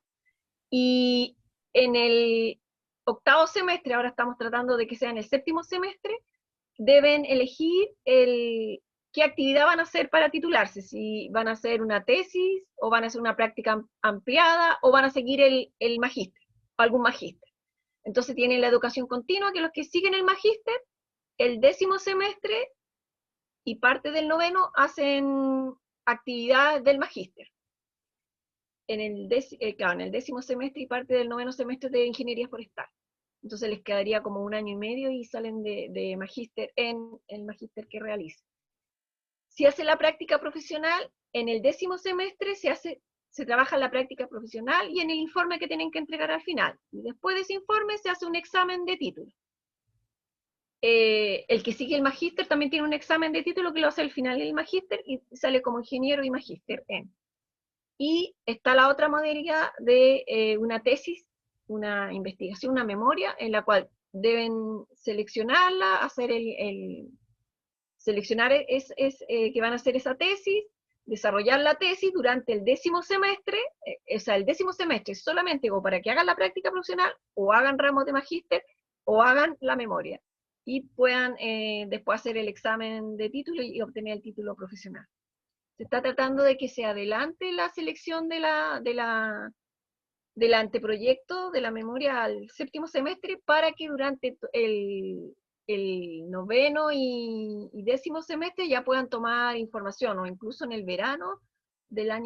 y en el octavo semestre, ahora estamos tratando de que sea en el séptimo semestre, deben elegir qué actividad van a hacer para titularse, si van a hacer una tesis, o van a hacer una práctica ampliada, o van a seguir el magíster, o algún magíster. Entonces tienen la educación continua, que los que siguen el magíster, el 10º semestre y parte del 9º hacen actividades del magíster. En el 10º semestre y parte del 9º semestre de ingeniería forestal. Entonces les quedaría como 1 año y medio y salen de magíster en el magíster que realicen. Si hace la práctica profesional, en el 10º semestre se trabaja la práctica profesional y en el informe que tienen que entregar al final. Y después de ese informe se hace un examen de título. El que sigue el magíster también tiene un examen de título que lo hace al final del magíster y sale como ingeniero y magíster en. Y está la otra modalidad de una tesis, una investigación, una memoria, en la cual deben seleccionarla, hacer seleccionar que van a hacer esa tesis, desarrollar la tesis durante el 10º semestre, o sea, el 10º semestre solamente o para que hagan la práctica profesional, o hagan ramos de magíster, o hagan la memoria, y puedan después hacer el examen de título y obtener el título profesional. Se está tratando de que se adelante la selección del anteproyecto de la memoria al 7º semestre para que durante el 9º y 10º semestre ya puedan tomar información, o incluso en el verano del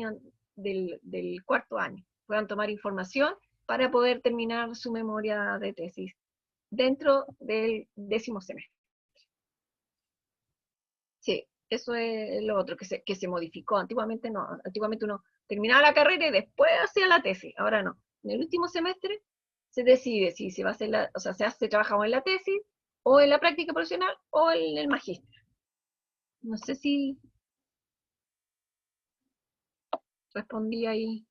4º año, puedan tomar información para poder terminar su memoria de tesis dentro del 10º semestre. Sí, eso es lo otro que se modificó. Antiguamente no, antiguamente uno terminaba la carrera y después hacía la tesis, ahora no. En el último semestre se decide si se va a hacer o sea, se trabaja o en la tesis, o en la práctica profesional, o en el magíster. No sé si respondí ahí.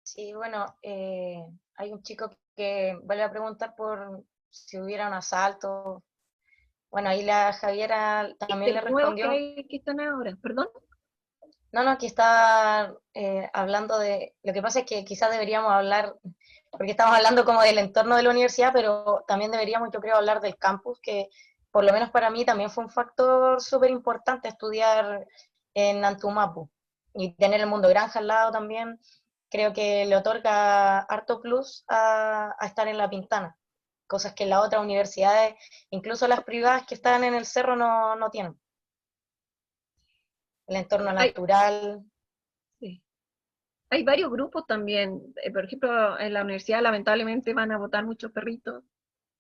Sí, bueno, hay un chico que vuelve a preguntar por si hubiera un asalto. Bueno, ahí la Javiera también le Nuevos respondió. que están ahora, perdón. No, aquí está hablando de... Lo que pasa es que quizás deberíamos hablar, porque estamos hablando como del entorno de la universidad, pero también deberíamos, yo creo, hablar del campus, que por lo menos para mí también fue un factor súper importante estudiar en Antumapu. Y tener el Mundo Granja al lado también, creo que le otorga harto plus a estar en La Pintana, cosas que las otras universidades, incluso las privadas que están en el cerro, no tienen. El entorno Hay, natural. sí. Hay varios grupos también. Por ejemplo, en la universidad lamentablemente van a botar muchos perritos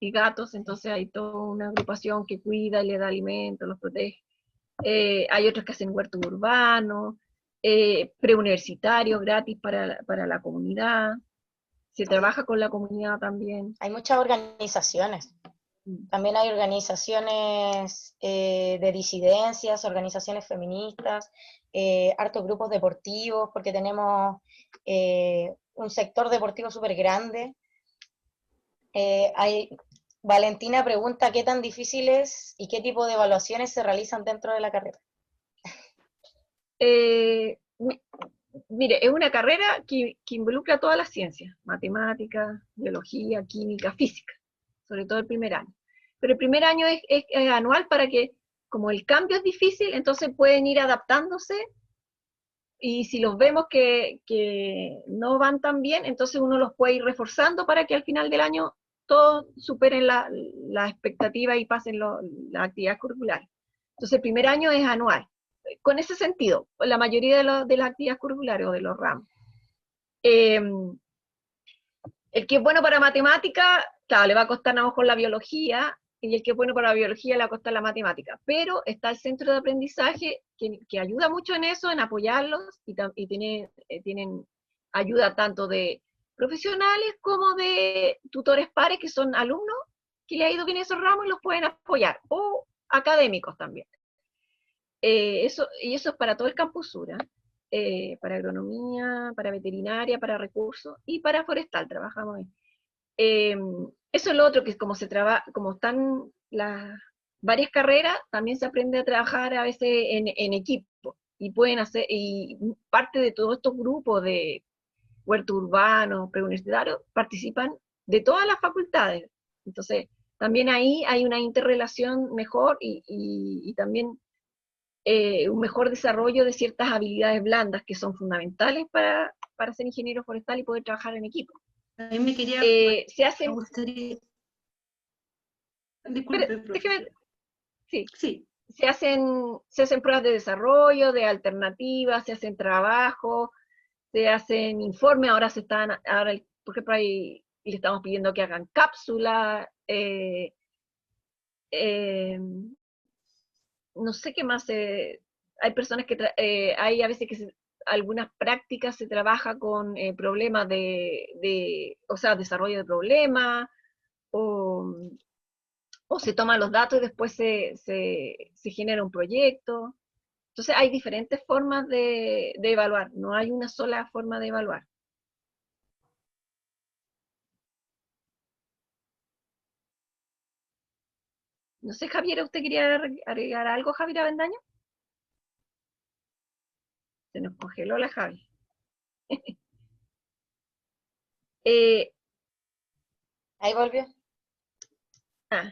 y gatos, entonces hay toda una agrupación que cuida y le da alimento, los protege. Hay otros que hacen huerto urbano, preuniversitario gratis para la comunidad. Se trabaja con la comunidad también. Hay muchas organizaciones. También hay organizaciones de disidencias, organizaciones feministas, hartos grupos deportivos, porque tenemos un sector deportivo súper grande. Valentina pregunta qué tan difícil es y qué tipo de evaluaciones se realizan dentro de la carrera. Mire, es una carrera que involucra todas las ciencias: matemática, biología, química, física, sobre todo el primer año. Pero el primer año es anual, para que, como el cambio es difícil, entonces pueden ir adaptándose, y si los vemos que no van tan bien, entonces uno los puede ir reforzando para que al final del año todos superen la expectativa y pasen las actividades curriculares. Entonces el primer año es anual. Con ese sentido, la mayoría de las actividades curriculares o de los ramos. El que es bueno para matemática, claro, le va a costar a lo mejor la biología, y el que es bueno para la biología le va a costar la matemática, pero está el centro de aprendizaje que ayuda mucho en eso, en apoyarlos, y tienen ayuda tanto de profesionales como de tutores pares, que son alumnos que le ha ido bien esos ramos y los pueden apoyar, o académicos también. y eso es para todo el campus sur, ¿eh? Para agronomía, para veterinaria, para recursos y para forestal trabajamos ahí. Eso es lo otro, que como como están las varias carreras, también se aprende a trabajar a veces en equipo, y pueden hacer, y parte de todos estos grupos de huerto urbano, preuniversitario, participan de todas las facultades. Entonces, también ahí hay una interrelación mejor y también un mejor desarrollo de ciertas habilidades blandas que son fundamentales para ser ingeniero forestal y poder trabajar en equipo. A mí me quería, Se hacen, me gustaría, pero, disculpe, déjeme, sí, sí, se hacen pruebas de desarrollo, de alternativas, se hacen trabajos, se hacen informes, ahora por ejemplo, ahí le estamos pidiendo que hagan cápsulas, no sé qué más, hay personas que, hay a veces que algunas prácticas se trabaja con problemas o sea, desarrollo de problemas, o, o se toman los datos y después se genera un proyecto. Entonces hay diferentes formas de evaluar, no hay una sola forma de evaluar. No sé, Javier, ¿usted quería agregar algo, Javier Avendaño? Se nos congeló la Javi. Eh, Ahí volvió.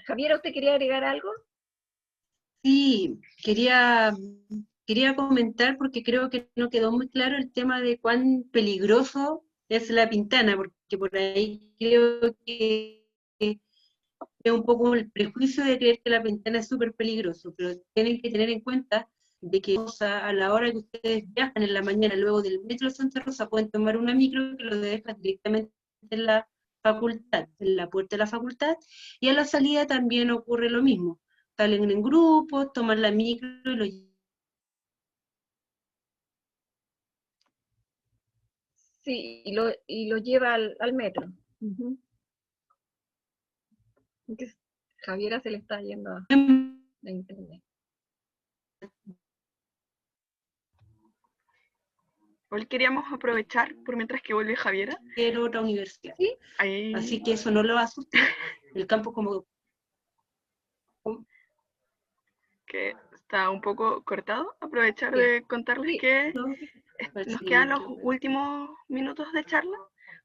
Javier, ¿usted quería agregar algo? sí, quería comentar porque creo que no quedó muy claro el tema de cuán peligroso es la pintana, porque por ahí creo que es un poco el prejuicio de creer que la pintana es súper peligroso, pero tienen que tener en cuenta de que a la hora que ustedes viajan en la mañana luego del metro Santa Rosa pueden tomar una micro que lo deja directamente en la facultad, en la puerta de la facultad, y a la salida también ocurre lo mismo. Salen en grupo, toman la micro y lo Sí, y lo lleva al metro. Uh-huh. Entonces, Javiera se le está yendo a llevan la internet. Hoy queríamos aprovechar, por mientras que vuelve Javiera. a otra universidad. ¿Sí? Ahí, Así que eso no lo asusta. El campo como que está un poco cortado, aprovechar Sí. de contarles Sí. que no, nos quedan los últimos minutos de charla,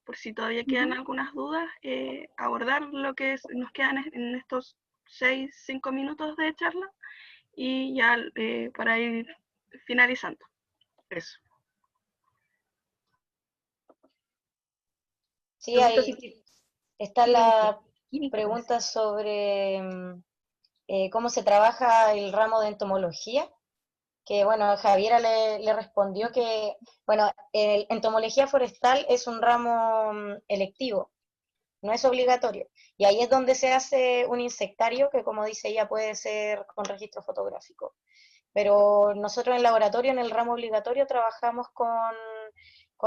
por si todavía quedan algunas dudas, abordar lo que nos quedan en estos 5 minutos de charla y ya para ir finalizando. Eso. Sí, ahí está la Química, pregunta sobre cómo se trabaja el ramo de entomología, que bueno, Javiera le respondió que, bueno, entomología forestal es un ramo electivo, no es obligatorio, y ahí es donde se hace un insectario que, como dice ella, puede ser con registro fotográfico. Pero nosotros en laboratorio, en el ramo obligatorio, trabajamos con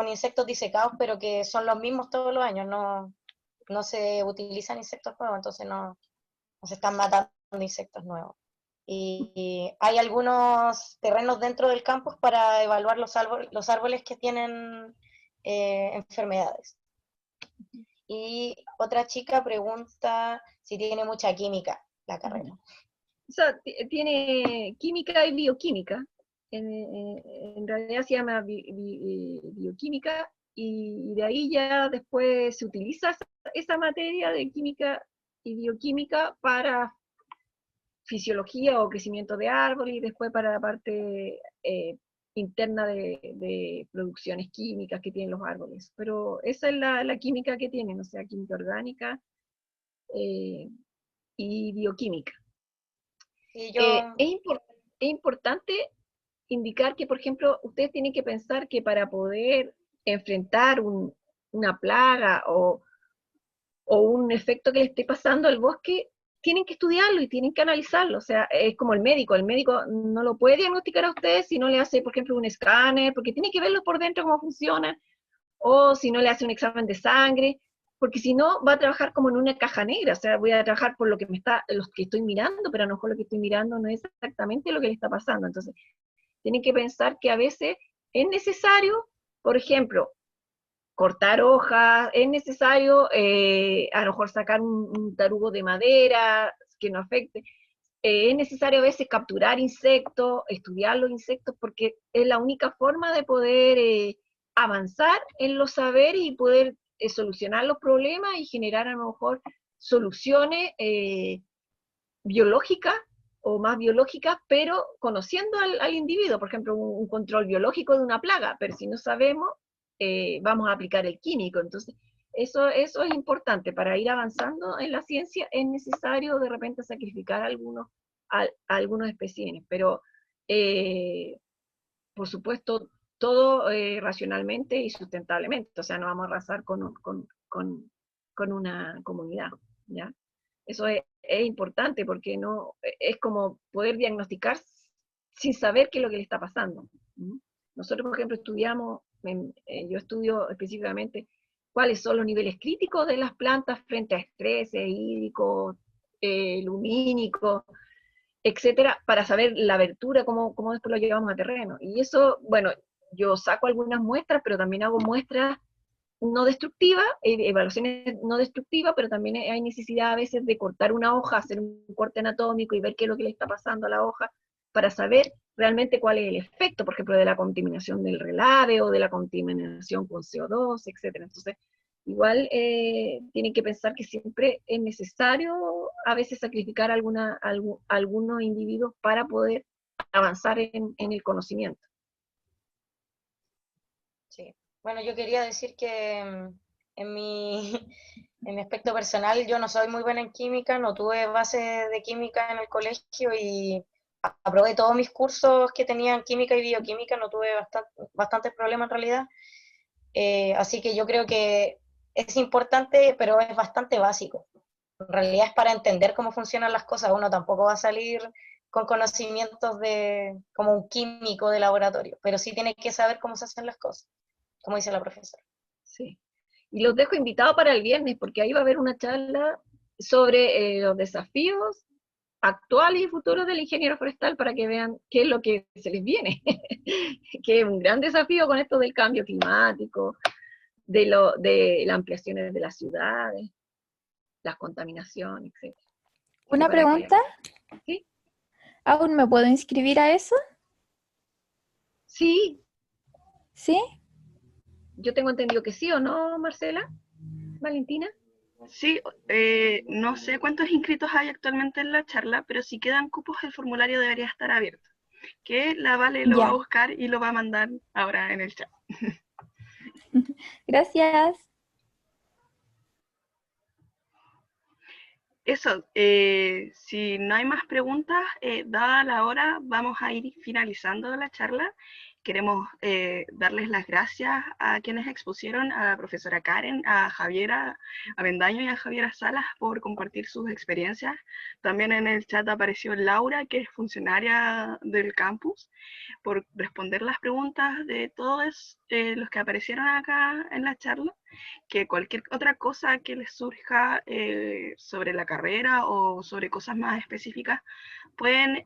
insectos disecados, pero que son los mismos todos los años, no se utilizan insectos nuevos, entonces no se están matando insectos nuevos. Y hay algunos terrenos dentro del campus para evaluar los árboles que tienen enfermedades. Y otra chica pregunta si tiene mucha química la carrera. O sea, tiene química y bioquímica. En realidad se llama bioquímica, y de ahí ya después se utiliza esa materia de química y bioquímica para fisiología o crecimiento de árboles, y después para la parte interna de producciones químicas que tienen los árboles. Pero esa es la química que tienen, o sea, química orgánica y bioquímica. Y Es importante indicar que, por ejemplo, ustedes tienen que pensar que para poder enfrentar una plaga o un efecto que le esté pasando al bosque, tienen que estudiarlo y tienen que analizarlo. O sea, es como el médico no lo puede diagnosticar a ustedes si no le hace, por ejemplo, un escáner, porque tiene que verlo por dentro cómo funciona, o si no le hace un examen de sangre. porque si no va a trabajar como en una caja negra, o sea, voy a trabajar por lo que los que estoy mirando, pero a lo mejor lo que estoy mirando no es exactamente lo que le está pasando. Entonces, tienen que pensar que a veces es necesario, por ejemplo, cortar hojas, es necesario a lo mejor sacar un tarugo de madera que no afecte, es necesario a veces capturar insectos, estudiar los insectos, porque es la única forma de poder avanzar en los saberes y poder solucionar los problemas y generar a lo mejor soluciones biológicas o más biológicas, pero conociendo al individuo, por ejemplo, un control biológico de una plaga, pero si no sabemos, vamos a aplicar el químico. Entonces, eso es importante. Para ir avanzando en la ciencia es necesario de repente sacrificar algunos especímenes, pero por supuesto todo racionalmente y sustentablemente, o sea, no vamos a arrasar con una comunidad, ¿ya? Eso es importante porque no, es como poder diagnosticar sin saber qué es lo que le está pasando. Nosotros, por ejemplo, estudiamos, yo estudio específicamente cuáles son los niveles críticos de las plantas frente a estrés hídricos, lumínicos, etcétera, para saber la abertura, cómo después lo llevamos a terreno. Y eso, bueno, yo saco algunas muestras, pero también hago muestras no destructivas, evaluaciones no destructivas, pero también hay necesidad a veces de cortar una hoja, hacer un corte anatómico y ver qué es lo que le está pasando a la hoja, para saber realmente cuál es el efecto, por ejemplo, de la contaminación del relave o de la contaminación con CO2, etcétera. Entonces, igual tienen que pensar que siempre es necesario a veces sacrificar algunos individuos para poder avanzar en el conocimiento. Sí. Bueno, yo quería decir que en mi, en mi aspecto personal yo no soy muy buena en química, no tuve base de química en el colegio y aprobé todos mis cursos que tenían química y bioquímica, no tuve bastantes problemas en realidad. Así que yo creo que es importante, pero es bastante básico. En realidad es para entender cómo funcionan las cosas. Uno tampoco va a salir con conocimientos de como un químico de laboratorio, pero sí tiene que saber cómo se hacen las cosas, como dice la profesora. Sí. Y los dejo invitados para el viernes, porque ahí va a haber una charla sobre los desafíos actuales y futuros del ingeniero forestal para que vean qué es lo que se les viene, que es un gran desafío con esto del cambio climático, de las ampliaciones de las ciudades, las contaminaciones, etc. Una pregunta, ¿Sí? ¿aún me puedo inscribir a eso? Sí, ¿Sí? yo tengo entendido que sí, ¿o no, Marcela? ¿Valentina? Sí, no sé cuántos inscritos hay actualmente en la charla, pero si quedan cupos el formulario debería estar abierto. Que la Vale lo va a Ya. buscar y lo va a mandar ahora en el chat. Gracias. Eso, si no hay más preguntas, dada la hora, vamos a ir finalizando la charla. Queremos darles las gracias a quienes expusieron, a la profesora Karen, a Javiera Avendaño y a Javiera Salas por compartir sus experiencias. También en el chat apareció Laura, que es funcionaria del campus, por responder las preguntas de todos los que aparecieron acá en la charla. Que cualquier otra cosa que les surja sobre la carrera o sobre cosas más específicas, pueden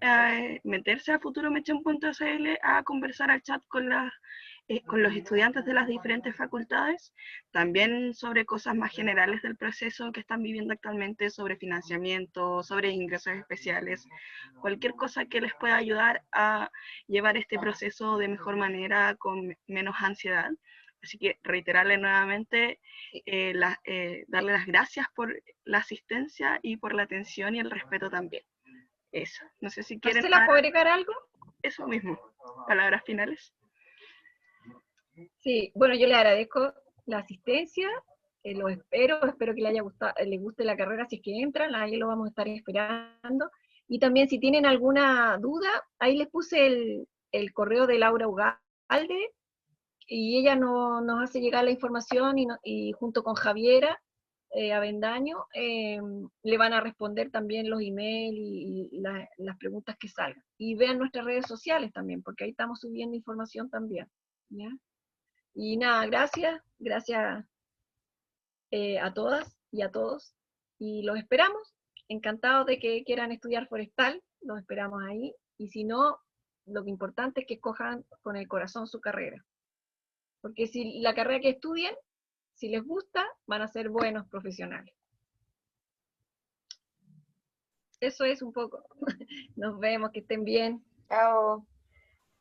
meterse a futuromechon.cl a conversar al chat con los estudiantes de las diferentes facultades, también sobre cosas más generales del proceso que están viviendo actualmente, sobre financiamiento, sobre ingresos especiales, cualquier cosa que les pueda ayudar a llevar este proceso de mejor manera, con menos ansiedad. Así que reiterarle nuevamente, darle las gracias por la asistencia y por la atención y el respeto también. Eso. No sé si quieren Marcela, ¿puedo agregar algo? eso mismo. Palabras finales. Sí, bueno, yo le agradezco la asistencia, lo espero que le haya gustado, le guste la carrera si es que entran, ahí lo vamos a estar esperando. Y también si tienen alguna duda, ahí les puse el correo de Laura Ugalde, y ella nos hace llegar la información y junto con Javiera Avendaño le van a responder también los emails y las preguntas que salgan. Y vean nuestras redes sociales también, porque ahí estamos subiendo información también. ¿Ya? Y nada, gracias a todas y a todos, y los esperamos, encantados de que quieran estudiar forestal, los esperamos ahí, y si no, lo que importante es que escojan con el corazón su carrera, porque si la carrera que estudien, si les gusta, van a ser buenos profesionales. Eso es un poco. Nos vemos, que estén bien. Chao,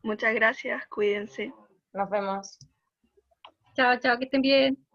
Muchas gracias, cuídense. nos vemos. Chao, chao, que estén bien.